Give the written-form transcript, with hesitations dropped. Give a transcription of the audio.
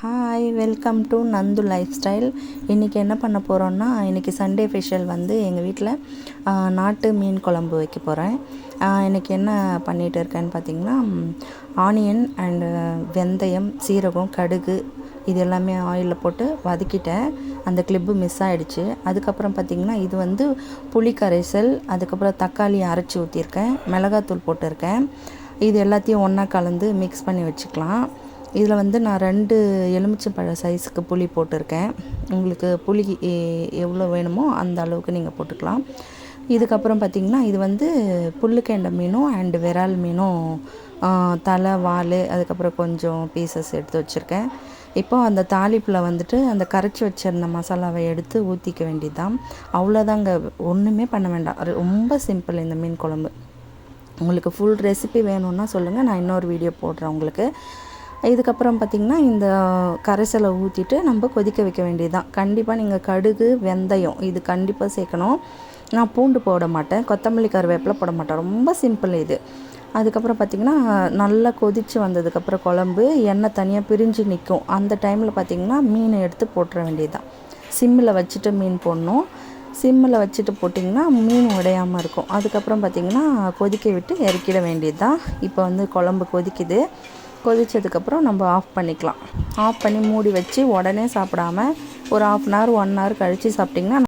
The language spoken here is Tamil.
Hi, welcome to Nandu life style. இன்றைக்கி என்ன பண்ண போகிறோன்னா, இன்றைக்கி சண்டே ஸ்பெஷல் வந்து எங்கள் வீட்டில் நாட்டு மீன் குழம்பு வைக்க போகிறேன். இன்றைக்கி என்ன பண்ணிகிட்டு இருக்கேன்னு பார்த்திங்கன்னா, ஆனியன் அண்டு வெந்தயம், சீரகம், கடுகு இது எல்லாமே ஆயிலில் போட்டு வதக்கிட்டேன். அந்த கிளிப்பு மிஸ் ஆகிடுச்சு. அதுக்கப்புறம் பார்த்திங்கன்னா, இது வந்து புளி கரைசல், அதுக்கப்புறம் தக்காளி அரைச்சி ஊற்றிருக்கேன், மிளகாத்தூள் போட்டிருக்கேன். இது எல்லாத்தையும் ஒன்றா கலந்து மிக்ஸ் பண்ணி வச்சுக்கலாம். இதில் வந்து நான் 2 எலுமிச்சம்பழ சைஸுக்கு புளி போட்டிருக்கேன். உங்களுக்கு புளி எவ்வளோ வேணுமோ அந்த அளவுக்கு நீங்கள் போட்டுக்கலாம். இதுக்கப்புறம் பார்த்திங்கன்னா, இது வந்து புல்லுக்கெண்டை மீனும் அண்டு விரால் மீனும் தலை, வால், அதுக்கப்புறம் கொஞ்சம் பீசஸ் எடுத்து வச்சுருக்கேன். இப்போது அந்த தாளிப்பில் வந்துட்டு அந்த கரைச்சி வச்சிருந்த மசாலாவை எடுத்து ஊற்றிக்க வேண்டியது தான். அவ்வளோதாங்க, ஒன்றுமே பண்ண வேண்டாம். ரொம்ப சிம்பிள் இந்த மீன் குழம்பு. உங்களுக்கு ஃபுல் ரெசிபி வேணும்னா சொல்லுங்கள், நான் இன்னொரு வீடியோ போடுறேன் உங்களுக்கு. இதுக்கப்புறம் பார்த்திங்கன்னா, இந்த கரைசலை ஊற்றிட்டு நம்ம கொதிக்க வைக்க வேண்டியது தான். கண்டிப்பாக நீங்கள் கடுகு, வெந்தயம் இது கண்டிப்பாக சேர்க்கணும். நான் பூண்டு போட மாட்டேன், கொத்தமல்லி, கருவேப்பிலை போட மாட்டேன். ரொம்ப சிம்பிள் இது. அதுக்கப்புறம் பார்த்திங்கன்னா, நல்லா கொதித்து வந்ததுக்கப்புறம் குழம்பு எண்ணெய் தனியாக பிரிஞ்சு நிற்கும். அந்த டைமில் பார்த்திங்கன்னா, மீனை எடுத்து போட்டுற வேண்டியது தான். சிம்மில் வச்சுட்டு மீன் போடணும். சிம்மில் வச்சுட்டு போட்டிங்கன்னா மீன் உடையாமல் இருக்கும். அதுக்கப்புறம் பார்த்திங்கன்னா, கொதிக்க விட்டு இறக்கிட வேண்டியது தான். இப்போ வந்து குழம்பு கொதிக்குது. கொதித்ததுக்கப்புறம் நம்ம ஆஃப் பண்ணிக்கலாம். ஆஃப் பண்ணி மூடி வச்சு உடனே சாப்பிடாமல் ஒரு 1/2 hour 1 hour கழித்து சாப்பிட்டிங்கன்னா